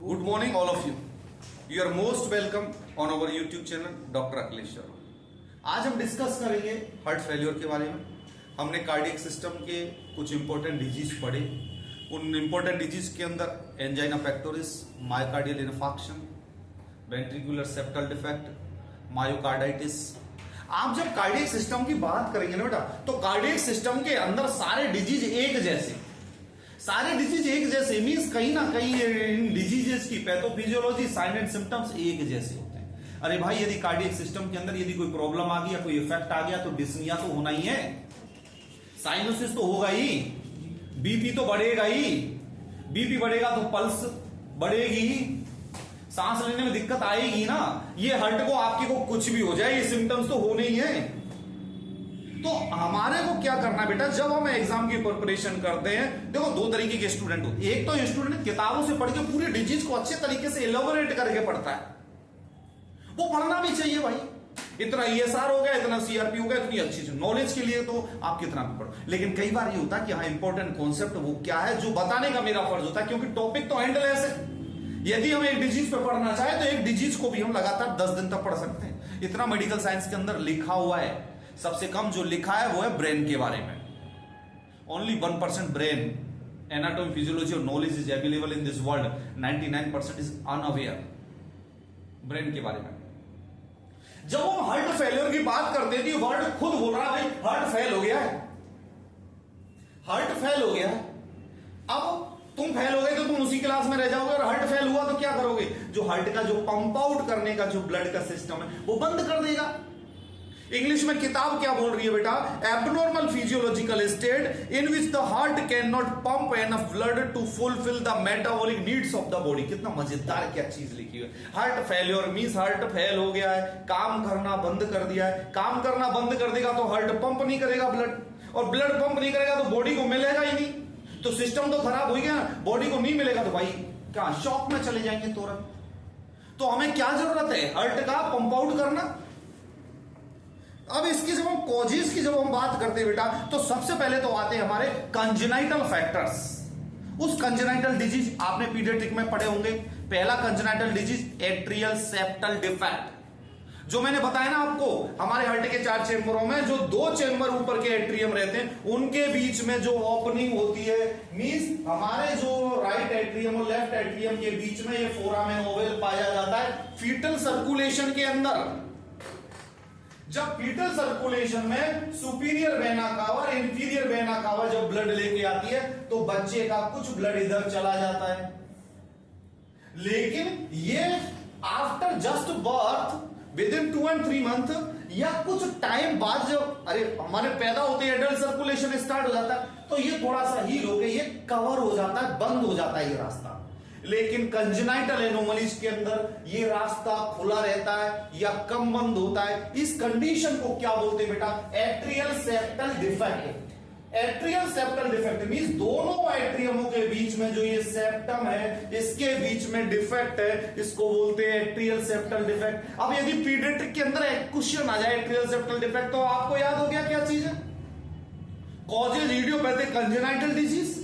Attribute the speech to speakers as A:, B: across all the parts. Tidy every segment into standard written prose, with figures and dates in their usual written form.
A: Good morning, all of you. You are most welcome on our YouTube channel, doctor Akhilesh Sharma. आज हम discuss करेंगे heart failure के बारे में। हमने कार्डियक सिस्टम के कुछ इंपॉर्टेंट डिजीज पढ़े। उन इंपॉर्टेंट डिजीज के अंदर angina pectoris, myocardial infarction, ventricular septal defect, myocarditis. आप जब कार्डियक सिस्टम की बात करेंगे ना बेटा, तो कार्डियक सिस्टम के अंदर सारे डिजीज एक जैसे, सारे डिजीज एक जैसे मींस कहीं ना कहीं इन डिजीजेस की पैथोफिजियोलॉजी, साइन एंड सिम्टम्स एक जैसे होते हैं। अरे भाई, यदि कार्डियक सिस्टम के अंदर यदि कोई प्रॉब्लम आ गई या कोई इफेक्ट आ गया तो डिस्निया तो होना ही है, साइनोसिस तो होगा ही, बीपी तो बढ़ेगा ही, बीपी बढ़ेगा तो पल्स बढ़ेगी, सांस लेने में दिक्कत आएगी ना। ये हार्ट को आपके को कुछ भी हो जाए, ये सिम्टम्स तो होने ही है। तो हमारे को क्या करना है बेटा, जब हम एग्जाम की प्रिपरेशन करते हैं, देखो दो तरीके के स्टूडेंट होते हैं। एक तो स्टूडेंट किताबों से पढ़ के पूरी डिजीज को अच्छे तरीके से एलोबोरेट करके पढ़ता है, वो पढ़ना भी चाहिए भाई। इतना ईएसआर हो गया, इतना सीआरपी हो गया, इतनी अच्छी चीज नॉलेज के लिए तो आप कितना भी पढ़ो। लेकिन कई बार ये होता है कि हाँ, इंपॉर्टेंट कॉन्सेप्ट वो क्या है जो बताने का मेरा फर्ज होता है, क्योंकि टॉपिक तो एंडलेस है। यदि हम एक डिजीज पे पढ़ना चाहे तो एक डिजीज को भी हम लगातार 10 दिन तक पढ़ सकते हैं। इतना मेडिकल साइंस के अंदर लिखा हुआ है। सबसे कम जो लिखा है वो है ब्रेन के बारे में। ओनली 1% ब्रेन एनाटॉमी, फिजियोलॉजी और knowledge is available in this world. 99% is unaware brain के बारे में। जब हम हार्ट फेलियर की बात करते हैं तो वर्ड खुद बोल रहा है भाई हार्ट फेल हो गया है, हार्ट फेल हो गया है। अब तुम फेल हो गए तो तुम उसी क्लास में रह जाओगे, और हार्ट फेल हुआ तो क्या करोगे? जो हार्ट का जो पंप आउट करने का जो ब्लड का सिस्टम है वो बंद कर देगा। इंग्लिश में किताब क्या बोल रही है बेटा? Abnormal physiological state in which the heart can not pump enough blood to fulfil the metabolic needs of the body. कितना मजेदार क्या चीज लिखी है। Heart failure means heart fail हो गया है, काम करना बंद कर दिया है। काम करना बंद कर देगा तो हार्ट पंप नहीं करेगा ब्लड, और ब्लड पंप नहीं करेगा तो बॉडी को मिलेगा ही नहीं, तो सिस्टम तो खराब हो गया ना। बॉडी को नहीं मिलेगा तो भाई क्या शॉक में चले जाएंगे तुरंत। तो हमें क्या जरूरत है? हार्ट का पंप आउट करना। अब इसकी जब हम कॉजेज की जब हम बात करते हैं बेटा, तो सबसे पहले तो आते हैं हमारे कंजेनाइटल फैक्टर्स। उस कंजेनाइटल डिजीज आपने पीडियाट्रिक में पढ़े होंगे। पहला congenital disease atrial septal defect, जो मैंने बताया ना आपको, हमारे हार्ट के 4 चेंबरों में जो 2 चेंबर ऊपर के एट्रियम रहते हैं, उनके बीच में जो ओपनिंग होती है, मींस हमारे जो राइट एट्रियम और लेफ्ट एट्रियम के बीच में ये फोरामेन ओवल पाया जाता है फीटल सर्कुलेशन के अंदर। जब फीटल सर्कुलेशन में सुपीरियर वेना कावा और इंफीरियर वेना कावा जब ब्लड लेके आती है तो बच्चे का कुछ ब्लड इधर चला जाता है। लेकिन ये after just birth with in 2 and 3 month या कुछ टाइम बाद जब हमारे पैदा होते हैं एडल्ट सर्कुलेशन स्टार्ट हो जाता है, तो ये थोड़ा सा हील होकर ये कवर हो जाता है, बंद हो जाता है ये रास्ता। लेकिन कंजेनाइटल एनोमलीज के अंदर ये रास्ता खुला रहता है या कम बंद होता है। इस कंडीशन को क्या बोलते हैं बेटा? Atrial septal defect. Atrial septal defect means दोनों एट्रियमों के बीच में जो ये सेप्टम है, इसके बीच में डिफेक्ट है, इसको बोलते हैं एट्रियल सेप्टल डिफेक्ट। अब यदि पीडियाट्रिक के अंदर एक क्वेश्चन आ जाए एट्रियल सेप्टल डिफेक्ट, तो आपको याद हो गया क्या चीज है? Causes idiopathic congenital disease.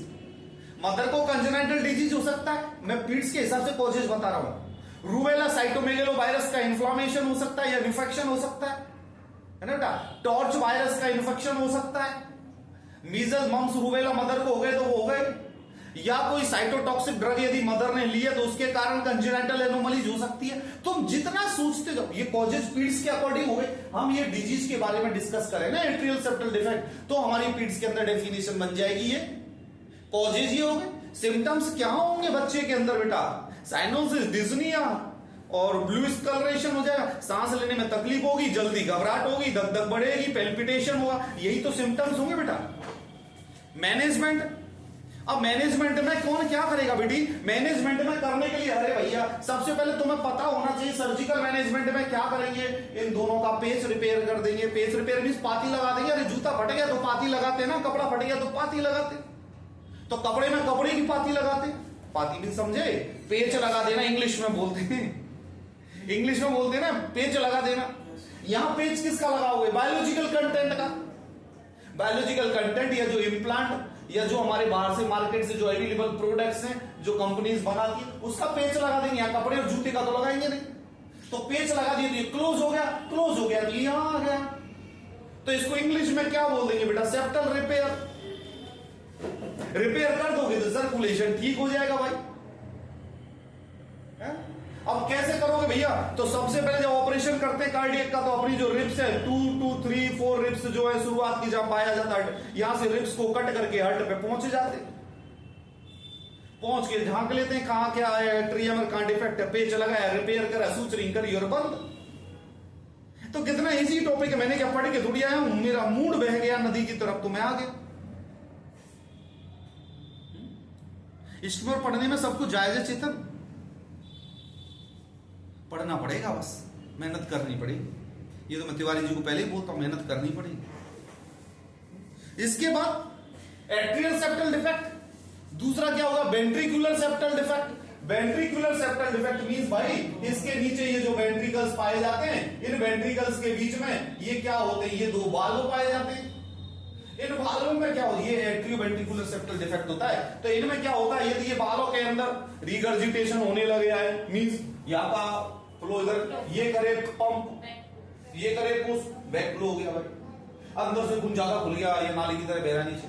A: Mother को कंजेनाइटल डिजीज हो सकता है, मैं पीड्स के हिसाब से कॉजेज बता रहा हूं। रूबेला साइटोमेगेलो वायरस का इन्फ्लामेशन हो सकता है या इन्फेक्शन हो सकता है ना बेटा। टॉर्च वायरस का इन्फेक्शन हो सकता है। मीजल्स, मम्स, रूबेला मदर को हो गए तो वो हो गए। या कोई साइटोटॉक्सिक ड्रग यदि मदर ने लिया तो उसके कारण कंजेनाइटल एनोमलीज हो सकती है। तुम जितना सोचते जाओ, ये कॉजेज पीड्स के अकॉर्डिंग हो गए। हम ये डिजीज के बारे में डिस्कस करें ना, एट्रियल सेप्टल डिफेक्ट, तो हमारी पीड्स के अंदर डेफिनेशन बन जाएगी ये कॉजेज ही होंगे। सिम्टम्स क्या होंगे बच्चे के अंदर बेटा? साइनोसिस, डिस्निया और ब्लू स्कलरेशन हो जाएगा, सांस लेने में तकलीफ होगी, जल्दी घबराहट होगी, धक धक बढ़ेगी, पेल्पिटेशन होगा, यही तो सिम्टम्स होंगे बेटा। मैनेजमेंट, अब मैनेजमेंट में कौन क्या करेगा बेटी? मैनेजमेंट में करने के लिए अरे भैया सबसे पहले तुम्हें पता होना चाहिए सर्जिकल मैनेजमेंट में क्या करेंगे। इन दोनों का पेच रिपेयर कर देंगे। पेच रिपेयर मींस पाती लगा देंगे। अरे जूता फट गया तो पाती लगाते ना, कपड़ा फट गया तो पाती लगाते, तो कपड़े में कपड़े की पाती लगाते। पाती भी समझे, पेच लगा देना इंग्लिश में बोलते हैं, इंग्लिश में बोलते हैं ना पेच लगा देना। यहां पेच किसका लगाओगे? बायोलॉजिकल कंटेंट का। बायोलॉजिकल कंटेंट या जो इम्प्लांट या जो हमारे बाहर से मार्केट से जो अवेलेबल प्रोडक्ट्स हैं जो कंपनीज बनाती है उसका पेच लगा देंगे। यहाँ कपड़े और जूते का तो लगाएंगे नहीं, तो पेच लगा दिए तो ये क्लोज हो गया, क्लोज हो गया तो ये यहां आ गया। तो इसको इंग्लिश में क्या बोल देंगे बेटा? Septal repair. रिपेयर कर दोगे तो सर्कुलेशन ठीक हो जाएगा भाई। है? अब कैसे करोगे भैया? तो सबसे पहले जब ऑपरेशन करते हैं कार्डियक का तो अपनी जो रिब्स है 2, 2, 3, 4 रिब्स जो है शुरुआत की जब पाया जाता है यहां से रिब्स को कट करके हार्ट पे पहुंच जाते, पहुंच के झांक लेते हैं कहां क्या है, एट्रियम में कहां डिफेक्ट है, पेच लगाया, रिपेयर करा, सूचरिंग करी और बंद। तो कितना इजी टॉपिक है, मैंने क्या पढ़ के थोड़ी आया हूं, मेरा मूड बह गया नदी की तरफ तो मैं आ गया। इश्क में और पढ़ने में सब कुछ जायज है चेतन, पढ़ना पड़ेगा, बस मेहनत करनी पड़ेगी। ये तो मैं तिवारी जी को पहले ही बोलता हूं, मेहनत करनी पड़ेगी। इसके बाद एट्रियल सेप्टल डिफेक्ट, दूसरा क्या होगा? Ventricular septal defect. Ventricular septal defect means भाई इसके नीचे ये जो वेंट्रिकल्स पाए जाते हैं, इन वेंट्रिकल्स के बीच में ये क्या होते हैं? ये दो वाल्व पाए जाते हैं। इन वाल्वों में क्या होता है? ये एट्रियो वेंट्रिकुलर सेप्टल डिफेक्ट होता है। तो इनमें क्या होता है? यदि ये वाल्व के अंदर रिगर्जिटेशन होने लगे है, मींस यहाँ का फ्लो इधर ये करे पंप, ये करे पुश, बैक फ्लो हो गया भाई, अंदर से खून ज्यादा खुल गया, ये नाली की तरह बह रहा नीचे,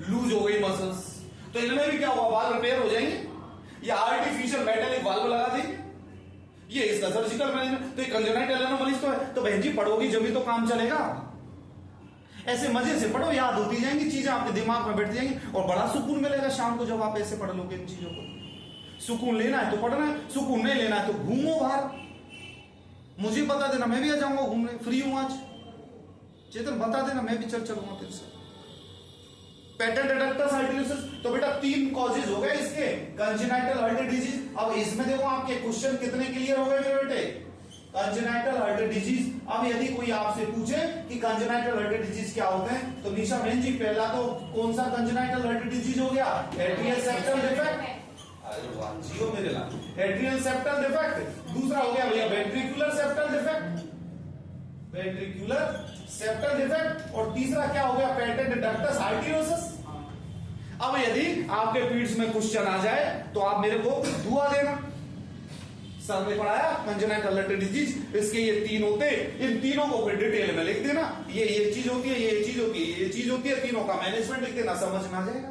A: लूज हो गई मसल्स, तो इनमें भी क्या हुआ? वाल्व रिपेयर हो जाएंगे या आर्टिफिशियल मेटालिक वाल्व लगा देंगे। ये इसका सर्जिकल मैनेजमेंट। तो ये कंजेनाइटल एनोमलीज तो है, तो बहन जी पढ़ोगी जब भी तो काम चलेगा। ऐसे मजे से पढ़ो, याद होती जाएंगी चीजें, आपके दिमाग में बैठ जाएंगी और बड़ा सुकून मिलेगा शाम को जब आप ऐसे पढ़ लोगे इन चीजों को। सुकून लेना है तो पढ़ना है, सुकून नहीं लेना है तो घूमो बाहर, मुझे बता देना, मैं भी आ जाऊंगा घूमने, फ्री हूं आज। चेतन बता देना, मैं भी चलूंगा तेरे से। पेटेंट एडक्टस हार्टियोसिस, तो बेटा 3 कॉजेज हो गए इसके, कंजेनाइटल हार्ट डिजीज। अब इसमें देखो आपके क्वेश्चन कितने क्लियर हो गए मेरे बेटे? Congenital heart disease. अब यदि कोई आपसे पूछे कि कंजेनाइटल हार्ट डिजीज क्या होते हैं, तो निशा बहन जी पहला तो कौन सा कंजेनाइटल हार्ट डिजीज हो गया? Atrial septal defect. जियो मेरे लाल, एट्रियल सेप्टल डिफेक्ट। दूसरा हो गया भैया ventricular septal defect, ventricular septal defect. और तीसरा क्या हो गया? Patent ductus arteriosus. अब यदि आपके पीड्स में क्वेश्चन आ जाए तो आप मेरे को दुआ देना, सर ने पढ़ाया कंजेनाइटल हार्ट डिजीज, इसके ये 3 होते, इन तीनों को फिर डिटेल में लिख देना, ये चीज होती है, ये चीज होती है, ये चीज होती है, तीनों का मैनेजमेंट लिख देना, समझ में आ जाएगा।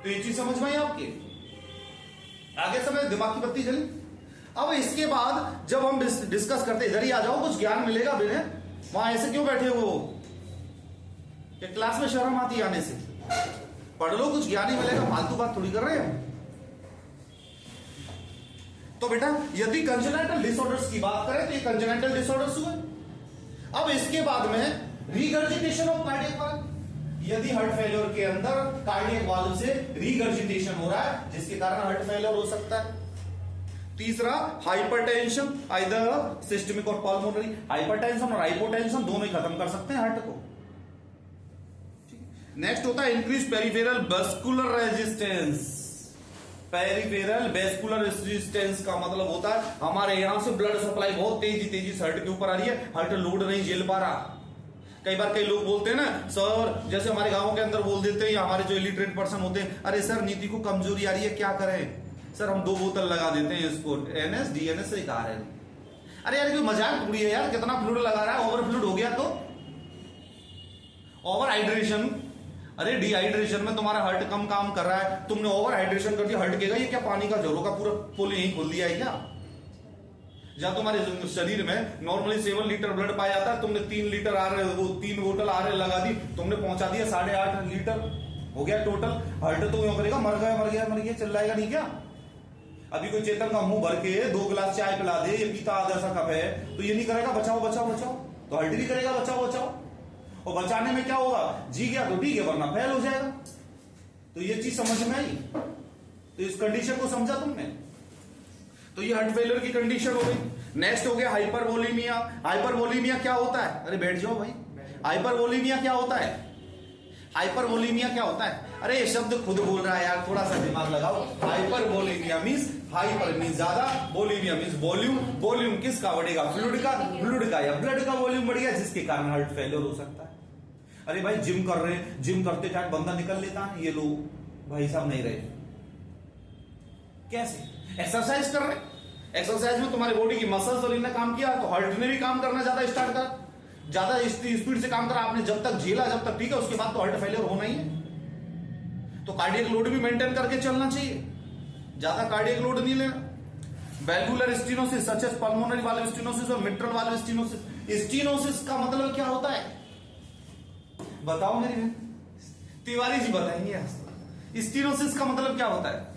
A: तो ये चीज समझ में आई आपके? आगे समझ, दिमाग की बत्ती जली। अब इसके बाद जब हम डिस्कस करते, इधर ही आ जाओ, कुछ ज्ञान मिलेगा। बिना वहां ऐसे क्यों बैठे हो? कि क्लास में शर्म आती है आने से? पढ़ लो, कुछ ज्ञान ही मिलेगा, फालतू बात थोड़ी कर रहे हैं। तो बेटा यदि कंजेनाइटल डिसऑर्डर्स की बात करें तो ये कंजेनाइटल डिसऑर्डर्स हुए। अब इसके बाद में रीगर्जिटेशन ऑफ कार्डियक वाल्व, यदि हार्ट फेलियर के अंदर कार्डियक वाल्व से रीगर्जिटेशन हो रहा है जिसके कारण हार्ट फेलियर हो सकता है। तीसरा हाइपरटेंशन, आइदर सिस्टमिक और पल्मोनरी। हाइपरटेंशन और हाइपोटेंशन दोनों ही खत्म कर सकते हैं हार्ट को। नेक्स्ट होता है increase peripheral vascular resistance. Peripheral vascular resistance का मतलब होता है हमारे यहां से ब्लड सप्लाई बहुत तेजी से हार्ट के ऊपर आ रही है, हार्ट लोड नहीं झेल पा रहा। कई बार कई लोग बोलते हैं ना सर, जैसे हमारे गांवों के अंदर बोल देते हैं या हमारे जो इलिटरेट पर्सन होते हैं, अरे सर नीति को कमजोरी आ रही है, क्या करें सर? हम 2 बोतल लगा देते हैं इसको, NS DNS से कहा है। अरे यार कोई मजाक थोड़ी है यार, कितना फ्लूइड लगा रहा है, ओवर फ्लूइड हो गया तो ओवर हाइड्रेशन। अरे डिहाइड्रेशन में तुम्हारा हार्ट कम काम कर रहा है, तुमने ओवर हाइड्रेशन कर दिया, हार्ट कहेगा ये क्या पानी का झोरों का पूरा पुल यहीं खोल दिया है क्या? जहां तुम्हारे शरीर में नॉर्मली 7 लीटर ब्लड पाया जाता है, तुमने 3 लीटर वो 3 बोतल RL लगा दी, तुमने पहुंचा दिया 8.5 लीटर हो गया टोटल। हार्ट तो यूं करेगा मर गया चिल्लाएगा नहीं क्या? अभी कोई चेतन का मुंह भर के 2 गिलास चाय पिला दे, ये पीता आधा सा कप है, तो ये नहीं करेगा बचाओ बचाओ बचाओ, तो हार्ट भी करेगा बचाओ बचाओ। और बचाने में क्या होगा? जी गया तो ठीक है, वरना फेल हो जाएगा। तो ये चीज समझ में आई? तो इस कंडीशन को समझा तुमने? तो ये हार्ट फेलियर की कंडीशन हो गई। नेक्स्ट हो गया हाइपरवोलेमिया। हाइपरवोलेमिया क्या होता है? अरे बैठ जाओ भाई। हाइपरवोलेमिया क्या होता है? हाइपरवोलेमिया क्या होता है? अरे ये शब्द खुद बोल रहा है यार, थोड़ा सा दिमाग लगाओ। हाइपरवोलेमिया मींस हाइपर मींस ज्यादा, वोलेमिया मींस वॉल्यूम। वॉल्यूम किसका बढ़ेगा? फ्लूइड का। फ्लूइड का या ब्लड का वॉल्यूम बढ़ गया जिसके कारण हार्ट फेलियर हो सकता है।
B: अरे भाई जिम कर रहे हैं, जिम करते टाइम बंदा निकल लेता है, ये लोग भाई साहब नहीं रहे। कैसे? एक्सरसाइज कर रहे, एक्सरसाइज में तुम्हारी बॉडी की मसल्स और इनने काम किया, तो हार्ट ने भी काम करना ज्यादा स्टार्ट करा, ज्यादा स्पीड से काम करा आपने, जब तक झेला जब तक ठीक है, उसके बाद तो हार्ट फेलियर होना ही है। तो कार्डियक लोड भी मेंटेन करके चलना चाहिए, ज्यादा कार्डियक लोड नहीं लेना। Valvular stenosis such as pulmonary valve stenosis और मिट्रल वाल्व स्टेनोसिस। स्टेनोसिस का मतलब क्या होता है बताओ मेरी बहन, तिवारी जी बताएंगे। स्टेनोसिस का मतलब क्या होता है?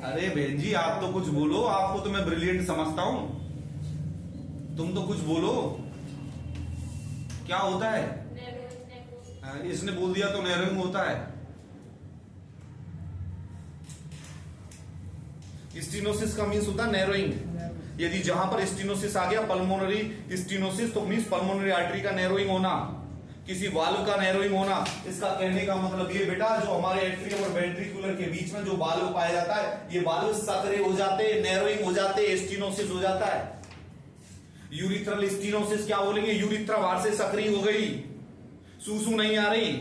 B: अरे बहन जी आप तो कुछ बोलो, आपको तो मैं ब्रिलियंट समझता हूं, तुम तो कुछ बोलो, क्या होता है? इसने बोल दिया तो नैरोइंग होता है। स्टेनोसिस का मीन्स होता है नैरोइंग। यदि जहां पर स्टेनोसिस आ गया पल्मोनरी स्टेनोसिस, तो मीन्स पल्मोनरी आर्टरी का नैरोइंग होना, किसी वाल्व का नैरोइंग होना। इसका कहने का मतलब ये बेटा, जो हमारे एट्रियम और वेंट्रिकुलर के बीच में जो वाल्व पाया जाता है, ये वाल्व सक्रिय हो जाते, नैरोइंग हो जाते, स्टेनोसिस हो जाता है। यूरिथ्रल स्टेनोसिस क्या बोलेंगे? यूरिथ्रा बाहर से सक्रिय हो गई, सूसू नहीं आ रही,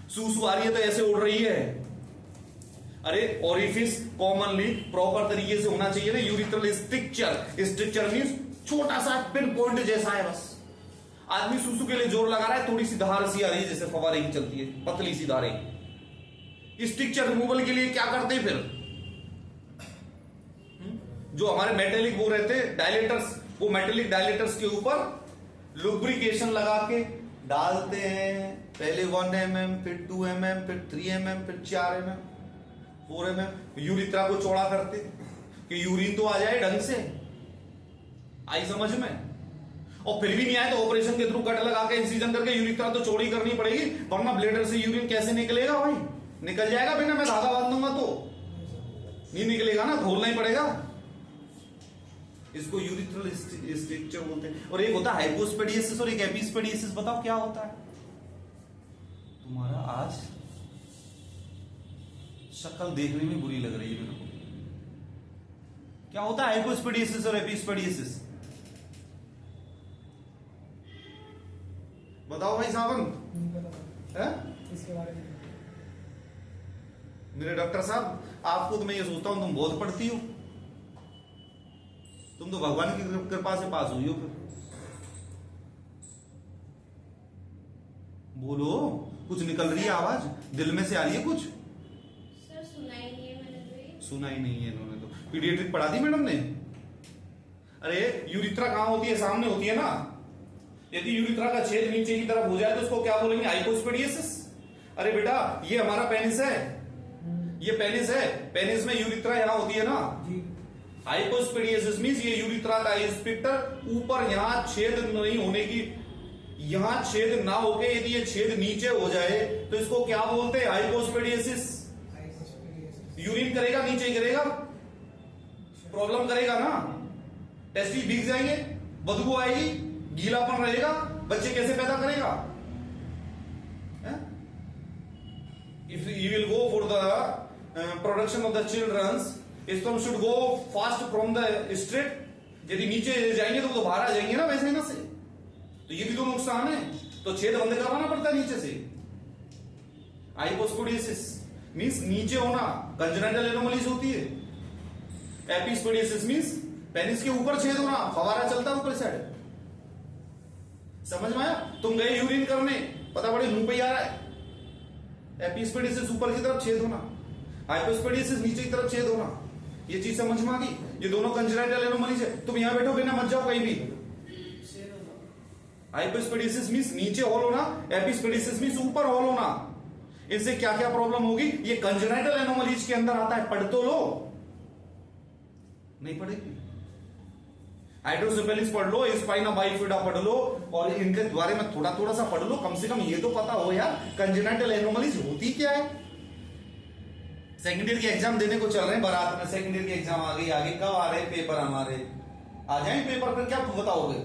B: सूसू आ रही है तो ऐसे उड़ रही है। अरे ओरिफिस कॉमनली प्रॉपर तरीके से होना चाहिए ना। यूरिथ्रल स्ट्रक्चर, स्ट्रक्चर मींस छोटा सा पिन पॉइंट जैसा है बस। आदमी सूसू के लिए जोर लगा रहा है, थोड़ी सी धार सी आ रही है जैसे फवारे की चलती है, पतली सी धारें। स्ट्रक्चर रिमूवल के लिए क्या करते हैं फिर? जो हमारे मेटेलिक वो रहते हैं डायलेटर्स, वो मेटेलिक डायलेटर्स के ऊपर लुब्रिकेशन लगा के डालते हैं। पहले 1 mm, फिर 2 mm, फिर 3 mm, फिर 4 mm, 4 mm। यूरिथ्रा को चौड़ा करते कि यूरिन तो आ जाए ढंग से, आई समझ में। और फिर भी नहीं आए तो ऑपरेशन के थ्रू कट लगा के इंसिजन करके यूरिथ्रा तो चौड़ी करनी पड़ेगी, वरना ब्लेडर से यूरिन कैसे निकलेगा भाई? निकल जाएगा बिना मैं धागा बांध दूंगा तो नहीं निकलेगा ना, खोलना ही पड़ेगा। इसको यूरिथ्रल स्ट्रक्चर बोलते हैं। और एक होता है हाइपोस्पेडियसिस और एक एपिस्पेडियसिस। बताओ क्या होता है? तुम्हारा आज शक्ल देखने में बुरी लग रही है मेरे को। क्या होता है हाइपोस्पेडियसिस और एपिस्पेडियसिस? बताओ भाई सावन,
C: इसके बारे में।
B: मेरे डॉक्टर साहब, आपको तो मैं ये सोचता हूं तुम बहुत पढ़ती हो, तुम तो भगवान की कृपा से पास हुई हो। फिर बोलो, कुछ निकल रही है आवाज, दिल में से आ रही है कुछ?
D: सर सुना ही नहीं है मैंने तो ये।
B: सुना ही नहीं है इन्होंने तो। पीडियाट्रिक पढ़ा दी मैडम ने? अरे यूरिथ्रा कहां होती है? सामने होती है ना। यदि यूरिथ्रा का छेद नीचे की तरफ हो जाए तो उसको क्या बोलेंगे? हाइपोस्पेडियसिस। अरे बेटा ये हमारा पेनिस है, ये पेनिस है, पेनिस में यूरिथ्रा यहां होती है ना। हाइपोस्पेडियसिस मींस ये यूरिथ्रा का स्पिक्टर ऊपर यहां छेद नहीं होने की, यहां छेद ना होके यदि ये छेद नीचे हो जाए तो इसको क्या बोलते हैं? हाइपोस्पेडियसिस। यूरिन करेगा नीचे ही करेगा, प्रॉब्लम करेगा ना, टेस्टिस भीग जाएंगे, बदबू आएगी, गीलापन रहेगा, बच्चे कैसे पैदा करेगा? If you will go for the production of the childrens, sperm should go fast from the straight. यदि नीचे जाएंगे तो बाहर आ जाएंगे ना वैसे ना से, तो ये भी तो नुकसान है। तो छेद बंद करवाना पड़ता है नीचे से। हाइपोस्पेडियसिस मींस नीचे होना, कंजेनिटल एनोमलीज होती है। एपिस्पेडियसिस मींस पेनिस के ऊपर छेद होना, फवारा चलता है ऊपर साइड। समझ में आया? तुम गए यूरिन करने, पता पड़े मुंह पे आ रहा है। एपिस्पेडियसिस ऊपर की तरफ छेद होना, हाइपोस्पेडियसिस नीचे की तरफ छेद होना। ये चीज समझ में आ गई? ये दोनों कंजेनिटल एनोमलीज है। तुम यहां बैठो बिना मत जाओ कहीं भी। हाइपोस्पेडियसिस मींस नीचे हॉल होना, एपिस्पेडियसिस मींस ऊपर हॉल होना। इनसे क्या क्या प्रॉब्लम होगी ये कंजेनिटल एनोमलीज के अंदर आता है। पढ़ तो लो, नहीं पढ़ेगी? हाइड्रोसेफेलिस पढ़ लो, स्पाइना बाइफिडा पढ़ लो, और इनके बारे में थोड़ा थोड़ा सा पढ़ लो, कम से कम ये तो पता हो यार कंजेनिटल एनोमलीज होती क्या है। सेकेंड ईयर के एग्जाम देने को चल रहे हैं बारात में, सेकेंड ईयर के एग्जाम आ गई, आगे कब आ रहे हैं पेपर हमारे? आ जाए पेपर पर क्या बताओगे?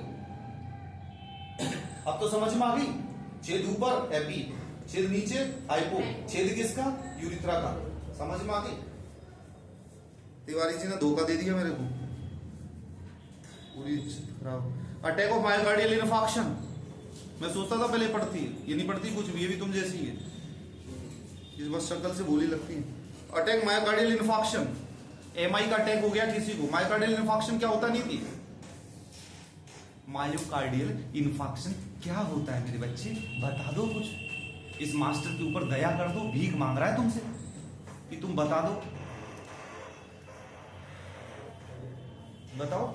B: अब तो समझ में आ गई। छेद ऊपर एपी, छेद नीचे हाइपो, छेद किसका? यूरिथ्रा का। समझ में आ गई? तिवारी जी ने धोखा दे दिया मेरे को।
A: पूरी खराब। अटैक ऑफ मायोकार्डियल इन्फार्क्शन, मैं सोचता था पहले पढ़ती है, ये नहीं पढ़ती कुछ भी, ये भी तुम जैसी है, इस बस शक्ल से भोली लगती है। अटैक मायोकार्डियल इन्फार्क्शन, एमआई का अटैक हो गया किसी को, मायोकार्डियल इन्फार्क्शन क्या होता नहीं थी। मायोकार्डियल इन्फार्क्शन क्या होता है मेरे बच्चे, बता दो कुछ, इस मास्टर के ऊपर दया कर दो, भीख मांग रहा है तुमसे कि तुम बता दो, बताओ।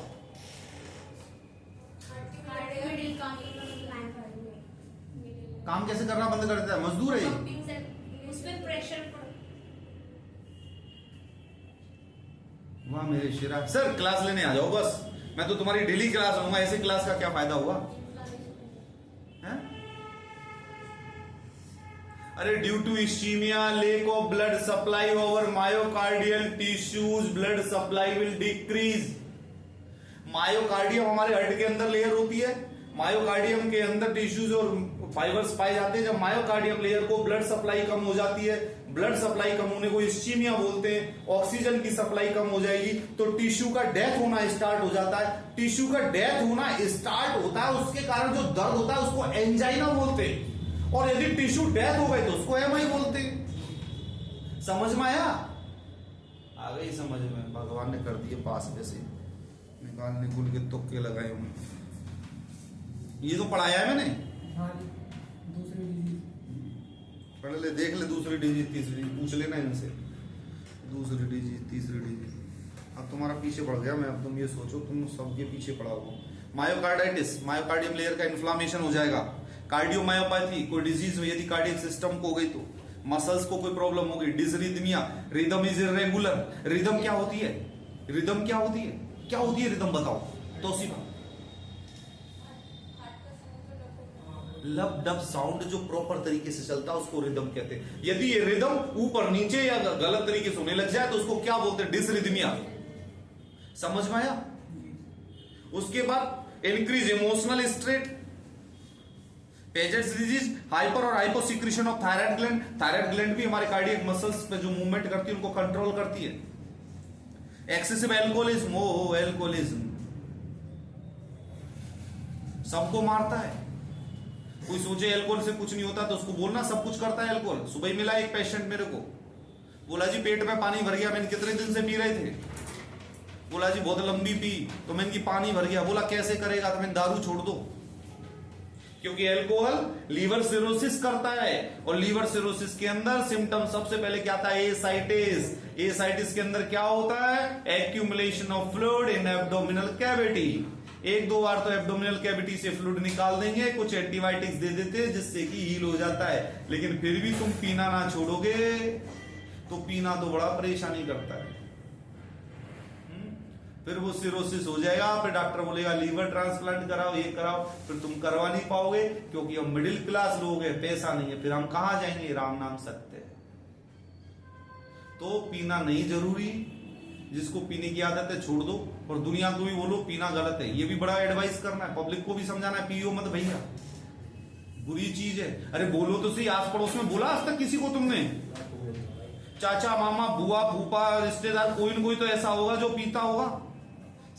A: काम कैसे करना बंद कर देता है, मजदूर है ये।
D: उस पर प्रेशर
A: वाह मेरे शेरा। सर क्लास लेने आ जाओ बस, मैं तो तुम्हारी डेली क्लास लूंगा, ऐसे क्लास का क्या फायदा हुआ है? अरे due to ischaemia, lack of blood supply over myocardial tissues, blood supply will decrease. Myocardium हमारे हार्ट के अंदर लेयर होती है, मायोकार्डियम के अंदर टिश्यूज और फाइबर्स पाए जाते हैं। जब मायोकार्डियम लेयर को ब्लड सप्लाई कम हो जाती है, ब्लड सप्लाई कम होने को इस्चीमिया बोलते हैं, ऑक्सीजन की सप्लाई कम हो जाएगी तो टिश्यू का डेथ होना स्टार्ट हो जाता है। टिश्यू का डेथ होना स्टार्ट होता है, उसके कारण जो दर्द होता है उसको एंजाइना बोलते हैं, और यदि टिश्यू डेथ हो गए तो उसको एमआई बोलते हैं। समझ में आया? आ गई समझ में, भगवान ने कर दिए पास में से निकाल निकुल के तुक्के लगाए होंगे। ये तो पढ़ाया है मैंने,
C: हाँ जी, दूसरी डिजीज
A: पढ़ ले, देख ले, दूसरी डिजीज तीसरी पूछ लेना इनसे, दूसरी डिजीज तीसरी डिजीज। अब तुम्हारा पीछे पड़ गया मैं, अब तुम ये सोचो तुम सबके पीछे पड़ा हो। मायोकार्डाइटिस, मायोकार्डियम लेयर का इन्फ्लामेशन हो जाएगा। कार्डियोमायोपैथी, कोई डिजीज हो यदि कार्डियक सिस्टम को हो गई तो, मसल्स को कोई प्रॉब्लम हो गई, डिसरिथमिया, रिदम इज इरेगुलर। रिदम क्या होती है, रिदम क्या होती है, क्या होती है रिदम बताओ तो सी बात। लब डब साउंड जो प्रॉपर तरीके से चलता है उसको रिदम कहते हैं। यदि ये रिदम ऊपर नीचे या गलत तरीके से होने लग जाए तो उसको क्या बोलते हैं, डिसरिथमिया। समझ में आया? उसके बाद increase emotional stress, Paget's disease, hyper और hyposecretion of thyroid gland. Thyroid gland भी हमारे कार्डियक मसल्स पे जो मूवमेंट करती है उनको कंट्रोल करती है। एक्सेसिव एल्कोहलिज्म, ओ एल्कोहलिज्म सबको मारता है। कोई सोचे अल्कोहल से कुछ नहीं होता तो उसको बोलना सब कुछ करता है अल्कोहल। सुबह ही मिला एक पेशेंट मेरे को, बोला जी पेट में पानी भर गया, मैंने कितने दिन से पी रहे थे, बोला जी बहुत लंबी पी तो मैंने की पानी भर गया, बोला कैसे करेगा, तो मैंने दारू छोड़ दो, क्योंकि अल्कोहल लीवर सिरोसिस करता है, और लीवर सिरोसिस के अंदर सिम्टम सबसे पहले क्या आता है, एसाइटिस। एसाइटिस के अंदर क्या होता है, accumulation of fluid in abdominal cavity. एक दो बार तो एब्डोमिनल कैविटी से फ्लूइड निकाल देंगे, कुछ एंटीबायोटिक्स दे देते हैं जिससे कि हील हो जाता है, लेकिन फिर भी तुम पीना ना छोड़ोगे तो पीना तो बड़ा परेशानी करता है। फिर वो सिरोसिस हो जाएगा, फिर डॉक्टर बोलेगा लीवर ट्रांसप्लांट कराओ, ये कराओ, फिर तुम करवा नहीं पाओगे क्योंकि हम मिडिल क्लास लोग हैं, पैसा नहीं है, फिर हम कहां जाएंगे, राम नाम सत्य है। तो पीना नहीं जरूरी, जिसको पीने की आदत है छोड़ दो, और दुनिया को भी बोलो पीना गलत है, ये भी बड़ा एडवाइस करना है, पब्लिक को भी समझाना है, पियो मत भैया, बुरी चीज है। अरे बोलो तो सही, आस पड़ोस में बोला आज तक किसी को तुमने, चाचा मामा बुआ फूफा रिश्तेदार कोई ना कोई तो ऐसा होगा जो पीता होगा,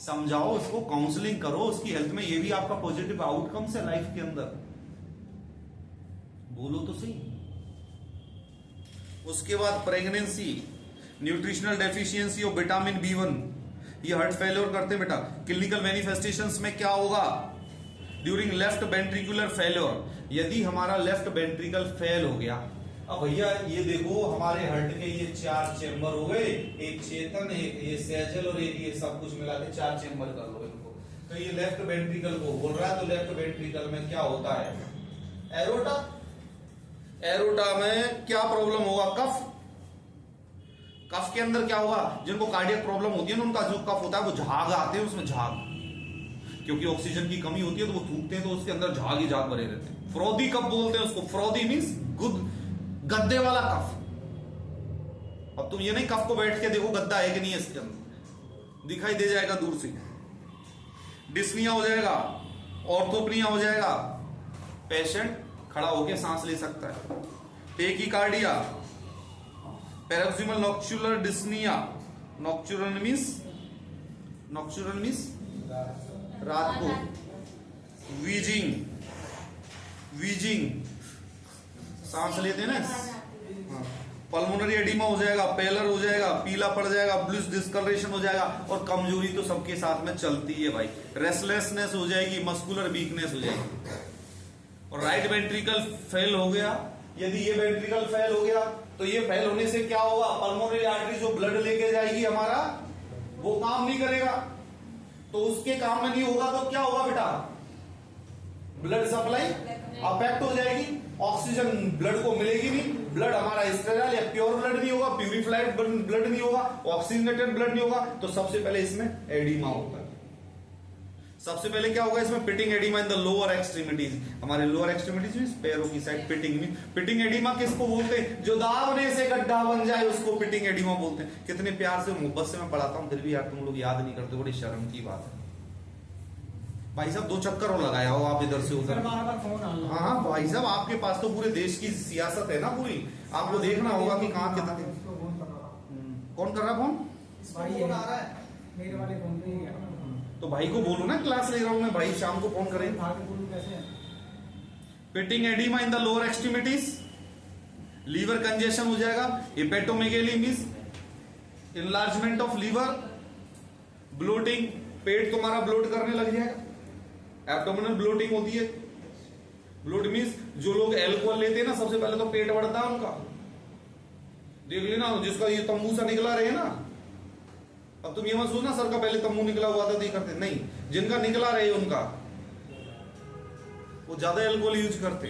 A: समझाओ उसको, काउंसलिंग करो उसकी हेल्थ में, ये भी आपका पॉजिटिव आउटकम्स है लाइफ के अंदर, बोलो तो सही। उसके बाद pregnancy, nutritional deficiency of vitamin B1, ये हार्ट फेलियर करते हैं बेटा। क्लिनिकल मैनिफेस्टेशंस में क्या होगा, ड्यूरिंग लेफ्ट वेंट्रिकुलर फेलियर, यदि हमारा लेफ्ट वेंट्रिकल फेल हो गया। अब भैया ये देखो हमारे हार्ट के ये 4 चेंबर हो गए, एक चेतन, एक ये सैजल और एक ये सब कुछ मिला के 4 चेंबर कर लो इनको। तो ये लेफ्ट वेंट्रिकल को बोल रहा है, तो लेफ्ट वेंट्रिकल में क्या होता है, एरोटा। एरोटा में क्या प्रॉब्लम होगा, कफ। कफ के अंदर क्या होगा, जिनको कार्डियक प्रॉब्लम होती है ना, उनका जो कफ होता है वो झाग आते हैं, उसमें झाग, क्योंकि ऑक्सीजन की कमी होती है तो वो थूकते हैं तो उसके अंदर झाग ही झाग भरे रहते हैं। फ्रोदी कफ बोलते हैं उसको, फ्रोदी मींस गुद, गद्दे वाला कफ। अब तुम ये नहीं कफ को बैठ के देखो गद्दा है कि नहीं है, इसके अंदर दिखाई दे जाएगा दूर से। डिस्निया हो जाएगा, ऑर्थोपनिया हो जाएगा, पेशेंट खड़ा होकर सांस ले सकता है। Tachycardia, paroxysmal नॉक्चुलर dyspnoea, nocturnal means
B: रात को वीजिंग सांस लेते हैं ना, पल्मोनरी एडिमा हो जाएगा, पेलर हो जाएगा, पीला पड़ जाएगा, ब्लूइश डिस्कलरेशन हो जाएगा, और कमजोरी तो सबके साथ में चलती है भाई, रेस्टलेसनेस हो जाएगी, मस्कुलर वीकनेस हो जाएगी। और राइट वेंट्रिकल फेल हो गया, यदि ये वेंट्रिकल फेल हो गया तो ये फेल होने से क्या होगा, पल्मोनरी आर्टरी जो ब्लड लेके जाएगी हमारा, वो काम नहीं करेगा। तो उसके काम में नहीं होगा तो क्या होगा बेटा, ब्लड सप्लाई अफेक्ट हो जाएगी, ऑक्सीजन ब्लड को मिलेगी नहीं, ब्लड हमारा स्टेराइल या प्योर ब्लड नहीं होगा, प्यूरिफाइड ब्लड नहीं होगा, ऑक्सीजनेटेड ब्लड नहीं होगा। तो सबसे पहले इसमें एडिमा होगा। सबसे पहले क्या होगा इसमें, pitting edema in the lower extremities, हमारे लोअर एक्सट्रीमिटीज में पैरों की साइड पिटिंग में। पिटिंग एडिमा किसको बोलते हैं, जो दाबने से गड्ढा बन जाए उसको पिटिंग एडिमा बोलते हैं। कितने प्यार से मोहब्बत से मैं पढ़ाता हूं, फिर भी यार तुम लोग याद नहीं करते, बड़ी शर्म की बात है। भाई साहब 2 चक्कर और लगाया हो आप इधर से उधर। हाँ भाई साहब, आपके पास तो पूरे देश की सियासत है ना पूरी, आपको देखना होगा कि कहाँ कितना। कौन कर रहा फोन,
C: मेरे वाले फोन पे ही है।
B: तो भाई को बोलो ना क्लास ले रहा हूं मैं, भाई शाम को फोन करें। Pitting edema in the lower extremities, liver congestion हो जाएगा, hepatomegaly means enlargement of liver, bloating, पेट तुम्हारा ब्लोट करने लग जाएगा, एब्डोमिनल ब्लोटिंग होती है। ब्लोट मींस जो लोग अल्कोहल लेते हैं ना, सबसे पहले तो पेट बढ़ता है उनका, देख लेना, जिसका ये तंबू सा निकला रहे ना। अब तुम ये मत सोचना सर का पहले तंबू निकला हुआ था तो ये करते नहीं, जिनका निकला रहे उनका, वो ज्यादा अल्कोहल यूज करते।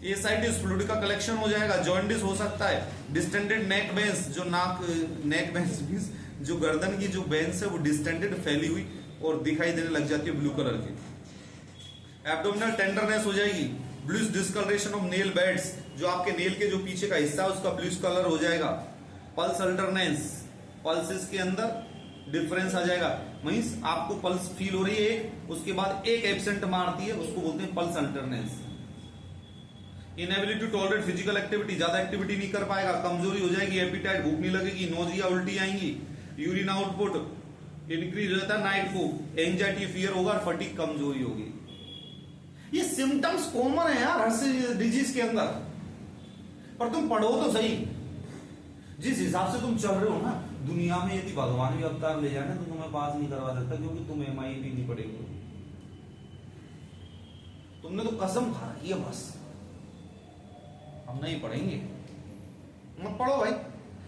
B: एसाइटिस, फ्लूइड का कलेक्शन हो जाएगा, जॉन्डिस हो सकता है, डिस्टेंडेड नेक बेंस, जो नेक बेंस मींस जो गर्दन की जो बेंस है वो डिस्टेंडेड फैली हुई और दिखाई देने लग जाती है ब्लू कलर की। एब्डोमिनल टेंडरनेस हो जाएगी, bluish discolouration of nail beds, जो आपके नेल के जो पीछे का हिस्सा है उसका ब्लूइश कलर हो जाएगा। पल्स अल्टरनेंस, पल्सेस के अंदर डिफरेंस आ जाएगा, मींस आपको पल्स फील हो रही है, उसके बाद एक एब्सेंट मारती है, उसको बोलते हैं pulse alternans. Inability to tolerate physical activity, ज्यादा एक्टिविटी नहीं कर पाएगा, कमजोरी हो जाएगी, एपिटाइट, भूख नहीं लगेगी, नोजिया, उल्टी आएंगी, यूरिन आउटपुट इंक्रीज हो जाता है नाइट को, एंजाइटी, फियर होगा, फटीग, कमजोरी होगी। ये सिम्टम्स कॉमन है यार हर डिजीज के अंदर, पर तुम पढ़ो तो सही। जिस हिसाब से तुम चल रहे हो ना, दुनिया में यदि भगवान भी अवतार ले जाए ना तो तुम्हें पास नहीं करवा सकता, क्योंकि तुम एमआई भी नहीं पढ़ेगे। तुमने तो कसम खा रखी है बस, हम नहीं पढ़ेंगे। मत पढ़ो भाई,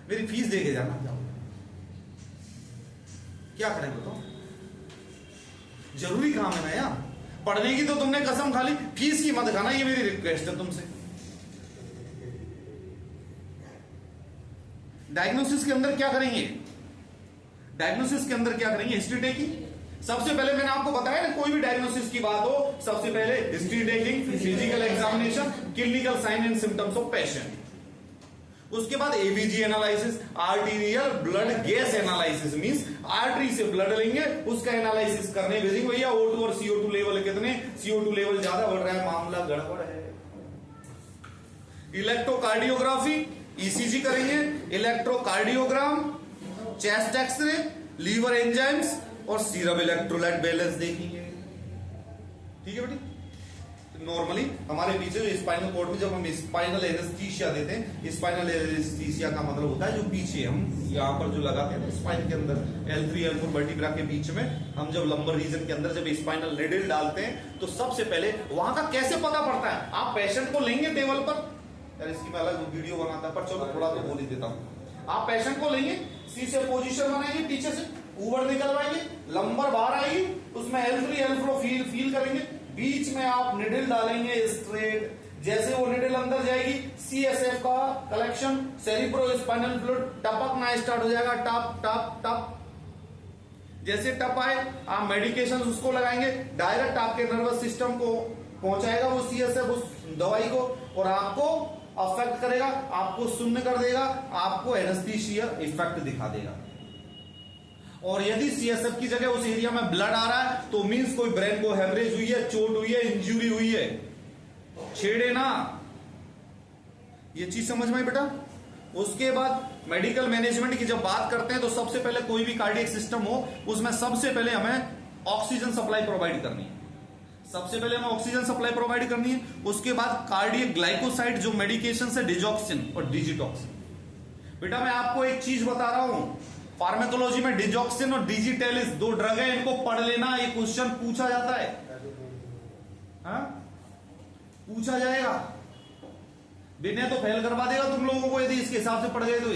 B: मेरी फीस दे के जाना, जाओ। क्या करें बताओ, जरूरी काम है ना यार, पढ़ने की तो तुमने कसम खा ली, फीस की मत खाना, ये मेरी रिक्वेस्ट है तुमसे। डायग्नोसिस के अंदर क्या करेंगे, डायग्नोसिस के अंदर क्या करेंगे, हिस्ट्री टेकिंग। सबसे पहले मैंने आपको बताया ना, कोई भी डायग्नोसिस की बात हो, सबसे पहले history taking, physical examination, clinical sign and symptoms of patient. उसके बाद ABG analysis, arterial blood gas analysis, means artery से ब्लड लेंगे, उसका एनालिसिस करने भेजेंगे, भैया O2 और CO2 लेवल कितने, CO2 लेवल ज्यादा बढ़ रहा है, मामला गड़बड़ है। इलेक्ट्रोकार्डियोग्राफी, ईसीजी करेंगे, electrocardiogram, chest X ray, liver enzymes और सीरम इलेक्ट्रोलाइट बैलेंस देखेंगे। ठीक है बेटी। नॉर्मली हमारे पीछे जो स्पाइनल कॉर्ड में जब हम स्पाइनल एनेस्थीसिया देते हैं, स्पाइनल एनेस्थीसिया का मतलब होता है जो पीछे हम यहाँ पर जो लगाते हैं स्पाइन के अंदर, L3 L4 वर्टिब्रा के बीच में, हम जब लंबर रीजन के अंदर जब स्पाइनल निडल डालते हैं तो सबसे पहले वहां का कैसे पता पड़ता है, आप पेशेंट को लेंगे टेबल पर, यार इसकी मैं अलग वीडियो बनाता, पर चलो थोड़ा तो बोल ही देता हूँ। आप पेशेंट को लेंगे, सी से पोजीशन बनाएंगे, पीछे से ऊपर निकलवाएंगे, लंबर बाहर आएगी, उसमें L3 L4 फील करेंगे, बीच में आप निडल डालेंगे स्ट्रेट, जैसे वो निडल अंदर जाएगी, CSF का कलेक्शन, सेरिब्रो स्पाइनल फ्लूइड टपकना स्टार्ट हो जाएगा, टप टप टप। जैसे टप आए आप मेडिकेशन उसको लगाएंगे, डायरेक्ट आपके नर्वस सिस्टम को पहुंचाएगा वो CSF उस दवाई को, और आपको अफेक्ट करेगा, आपको सुन्न कर देगा, आपको एनेस्थीसिया इफेक्ट दिखा देगा। और यदि CSF की जगह उस एरिया में ब्लड आ रहा है तो मींस कोई ब्रेन को हेमरेज हुई है, चोट हुई है, इंजरी हुई है, छेड़े ना, ये चीज समझ में आई बेटा। उसके बाद मेडिकल मैनेजमेंट की जब बात करते हैं तो सबसे पहले कोई भी कार्डियक सिस्टम हो उसमें सबसे पहले हमें ऑक्सीजन सप्लाई प्रोवाइड करनी है। सबसे पहले हमें ऑक्सीजन सप्लाई प्रोवाइड करनी है, उसके बाद कार्डियक ग्लाइकोसाइड जो मेडिकेशन है डिजॉक्सिन और डिजिटॉक्सिन। बेटा मैं आपको एक चीज बता रहा हूं, फार्मेकोलॉजी में डिजॉक्सिन और डिजिटेलिस 2 ड्रग है, इनको पढ़ लेना, ये क्वेश्चन पूछा जाता है। हाँ? पूछा जाएगा, विनय तो फेल करवा देगा तुम लोगों को यदि इसके हिसाब से पढ़ गए तो।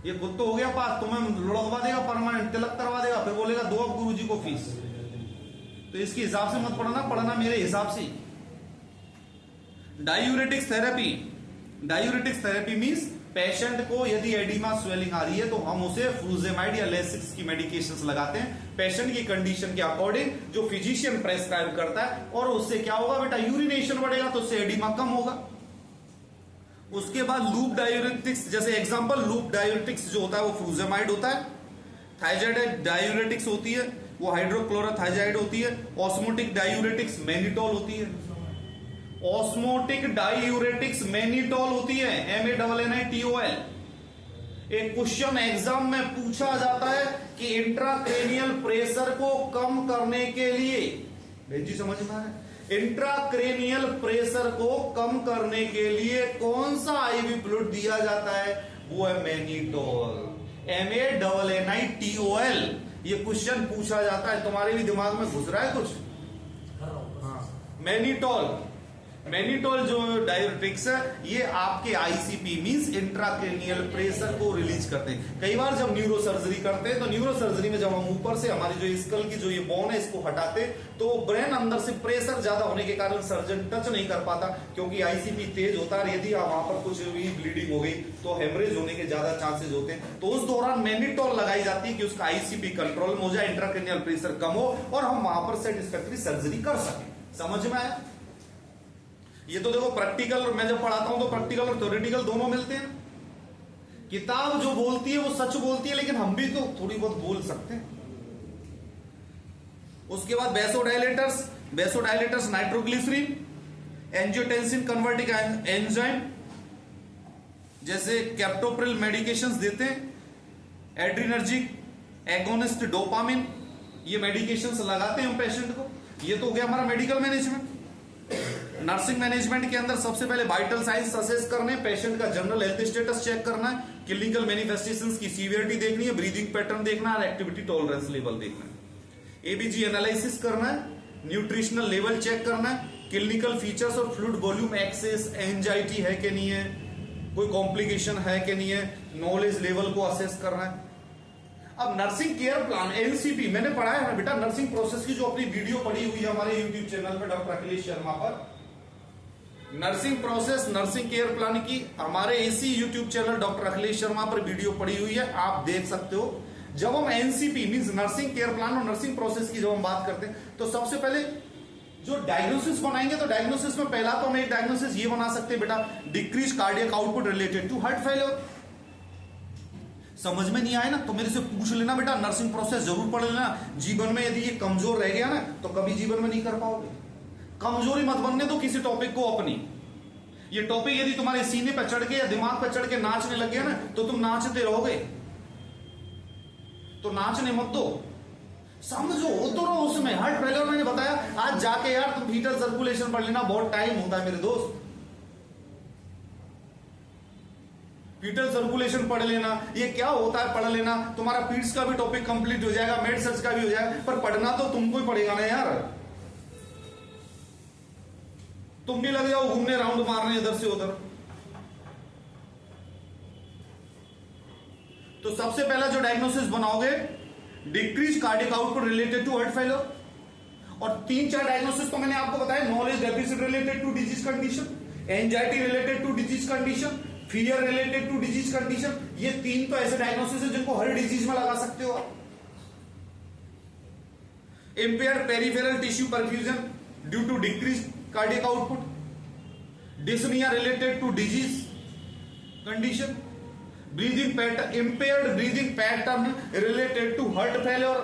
B: ये खुद तो हो गया पास, तुम्हें लुढ़कवा देगा, परमानेंट तिलक करवा देगा, फिर बोलेगा दो अब गुरुजी को फीस। तो इसके हिसाब से मत पढ़ना, पढ़ना मेरे हिसाब से। Diuretics therapy, diuretics therapy means patient को यदि एडिमा स्वेलिंग आ रही है तो हम उसे फ्लूजेमाइड या लेसिक्स की मेडिकेशंस लगाते हैं पेशेंट की कंडीशन के अकॉर्डिंग, जो फिजिशियन प्रेस्क्राइब करता है। और उससे क्या होगा बेटा, यूरिनेशन बढ़ेगा तो उससे एडिमा कम होगा। उसके बाद लूप डायूरेटिक्स, जैसे एग्जांपल लूप डायूरेटिक्स जो होता है वो फ्लूजेमाइड होता है। थाइजाइड डायूरेटिक्स होती है, वो हाइड्रोक्लोरोथाइजाइड होती है। ऑस्मोटिक डायूरेटिक्स मैनिटोल होती है। ऑस्मोटिक डायूरेटिक्स मैनिटोल होती है, MANNITOL। एक क्वेश्चन एग्जाम में पूछा जाता है कि इंट्राक्रेनियल प्रेशर को कम करने के लिए, जी समझ में आया, इंट्राक्रेनियल प्रेशर को कम करने के लिए कौन सा आईवी फ्लूइड दिया जाता है, वो है मैनिटोल, MANNITOL। ये क्वेश्चन पूछा जाता है, तुम्हारे भी दिमाग में घुस रहा है कुछ? मैनिटोल, मैनिटोल जो डायूरेटिक्स है ये आपके आईसीपी मींस इंट्राक्रेनियल प्रेशर को रिलीज करते हैं। कई बार जब न्यूरो सर्जरी करते हैं तो न्यूरो सर्जरी में जब हम ऊपर से हमारी जो स्कल की जो ये बोन है इसको हटाते हैं तो ब्रेन अंदर से प्रेशर ज्यादा होने के कारण सर्जन टच नहीं कर पाता, क्योंकि आईसीपी तेज होता है। यदि वहां पर कुछ भी ब्लीडिंग हो गई तो हेमरेज होने के ज्यादा चांसेस होते हैं। तो उस दौरान मैनिटोल लगाई जाती है कि उसका आईसीपी कंट्रोल में हो जाए, इंट्राक्रेनियल प्रेशर कम हो और हम वहां पर सेटिस्फैक्टरी सर्जरी कर सकें। समझ में आया? ये तो देखो प्रैक्टिकल, मैं जब पढ़ाता हूं तो प्रैक्टिकल और थ्योरेटिकल दोनों मिलते हैं। किताब जो बोलती है वो सच बोलती है, लेकिन हम भी तो थोड़ी बहुत बोल सकते हैं। उसके बाद vasodilators, vasodilators nitroglycerin, angiotensin converting enzyme जैसे कैप्टोप्रिल मेडिकेशंस देते हैं, एड्रिनर्जिक एगोनिस्ट डोपामिन, ये मेडिकेशंस लगाते हैं हम पेशेंट को। ये तो हो गया हमारा मेडिकल मैनेजमेंट। नर्सिंग मैनेजमेंट के अंदर सबसे पहले वाइटल साइंस असेस करने, पेशेंट का जनरल हेल्थ स्टेटस चेक करना है, क्लिनिकल मैनिफेस्टेशंस की सीवियरिटी देखनी है, ब्रीदिंग पैटर्न देखना है और एक्टिविटी टॉलरेंस लेवल देखना है। एबीजी एनालिसिस करना है, न्यूट्रिशनल लेवल चेक करना है, क्लिनिकल फीचर्स और फ्लूइड वॉल्यूम एक्सेस, एंजाइटी है कि नहीं है, कोई कॉम्प्लिकेशन है कि नहीं है, नॉलेज लेवल को असेस करना है। अब नर्सिंग केयर प्लान एनसीपी मैंने पढ़ाया है बेटा, नर्सिंग प्रोसेस की जो अपनी वीडियो पड़ी हुई है हमारे यूट्यूब चैनल पर डॉक्टर अखिलेश शर्मा पर, nursing process nursing care plan की हमारे इसी YouTube channel doctor Akhilesh Sharma पर वीडियो पड़ी हुई है, आप देख सकते हो। जब हम NCP means nursing care plan और नर्सिंग प्रोसेस की जब हम बात करते हैं तो सबसे पहले जो डायग्नोसिस बनाएंगे तो डायग्नोसिस में पहला तो हम एक डायग्नोसिस ये बना सकते हैं बेटा, decrease cardiac output related to heart failure. समझ में नहीं आए ना तो मेरे से पूछ लेना बेटा, नर्सिंग प्रोसेस जरूर पढ़ लेना। जीवन में यदि ये कमजोर रह गया ना तो कभी जीवन में नहीं कर पाओगे। कमजोरी मत बनने दो किसी टॉपिक को अपनी। ये टॉपिक यदि तुम्हारे सीने पर चढ़ के या दिमाग पर चढ़ के नाचने लग गया ना तो तुम नाचते रहोगे, तो नाचने मत दो, समझो उतरो उसमें। हार्ट फेलियर मैंने बताया, आज जाके यार तुम फीटल सर्कुलेशन पढ़ लेना, बहुत टाइम होता है मेरे दोस्त। फीटल सर्कुलेशन पढ़ लेना, ये क्या होता है पढ़ लेना, तुम्हारा पीट्स का भी टॉपिक कंप्लीट हो जाएगा, मेड सर्च का भी हो जाएगा, पर पढ़ना तो तुमको ही पड़ेगा ना यार। तुम भी लग जाओ घूमने राउंड मारने इधर से उधर। तो सबसे पहला जो डायग्नोसिस बनाओगे decrease cardiac output related to heart failure, और 3-4 डायग्नोसिस तो मैंने आपको बताया, knowledge deficit related to disease condition, anxiety related to disease condition, fear related to disease condition. ये 3 तो ऐसे डायग्नोसिस है जिनको हर डिजीज में लगा सकते हो आप। Impaired peripheral tissue perfusion due to decrease cardiac output, dyspnoea related to disease condition, breathing pattern, impaired breathing pattern related to heart failure.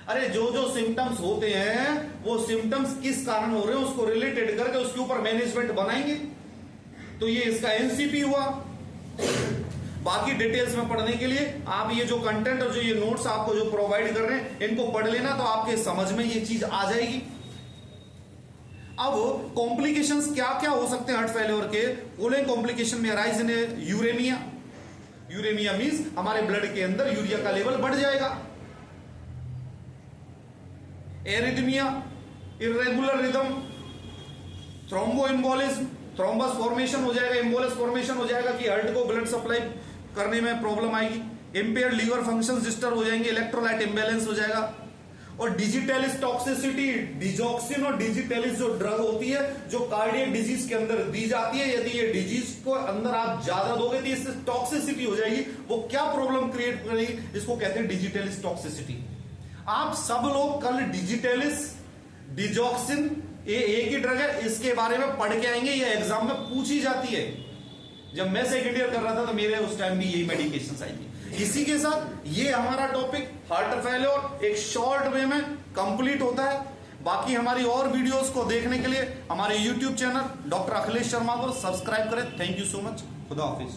B: अरे जो जो सिम्टम्स होते हैं वो सिम्टम्स किस कारण हो रहे हैं उसको रिलेटेड करके उसके ऊपर मैनेजमेंट बनाएंगे। तो ये इसका एनसीपी हुआ। बाकी डिटेल्स में पढ़ने के लिए आप ये जो कंटेंट और जो ये नोट्स आपको जो प्रोवाइड कर रहे हैं इनको पढ़ लेना, तो आपके समझ में ये चीज आ जाएगी। अब कॉम्प्लिकेशंस क्या क्या हो सकते हैं हार्ट फेल्योर के? Following complication may arise in uraemia. Uraemia means हमारे ब्लड के अंदर यूरिया का लेवल बढ़ जाएगा। Arrhythmia, irregular rhythm, thromboembolism, thrombus formation हो जाएगा, एम्बोलस फॉर्मेशन हो जाएगा कि हार्ट को ब्लड सप्लाई करने में प्रॉब्लम आएगी। इंपेयर्ड लीवर फंक्शंस डिस्टर्ब हो जाएंगे, इलेक्ट्रोलाइट इंबैलेंस हो जाएगा। और डिजिटलिस टॉक्सिसिटी, डिजॉक्सिन और डिजिटलिस जो ड्रग होती है जो कार्डियक डिजीज के अंदर दी जाती है, यदि ये डिजीज को अंदर आप ज्यादा दोगे तो इससे टॉक्सिसिटी हो जाएगी। वो क्या प्रॉब्लम क्रिएट करेगी? इसको कहते हैं डिजिटलिस टॉक्सिसिटी। आप सब लोग कल डिजिटलिस, डिजॉक्सिन, ये एक ही ड्रग है, इसके बारे में पढ़ के आएंगे। ये एग्जाम में पूछी जाती है। जब मैं सेकेंड ईयर कर रहा था तो मेरे उस टाइम भी यही मेडिकेशन आई थी। इसी के साथ ये हमारा टॉपिक हार्ट फेल्योर एक शॉर्ट वे में कंप्लीट होता है। बाकी हमारी और वीडियोस को देखने के लिए हमारे YouTube channel doctor Akhilesh Sharma को सब्सक्राइब करें। Thank you so much. खुदा हाफिज।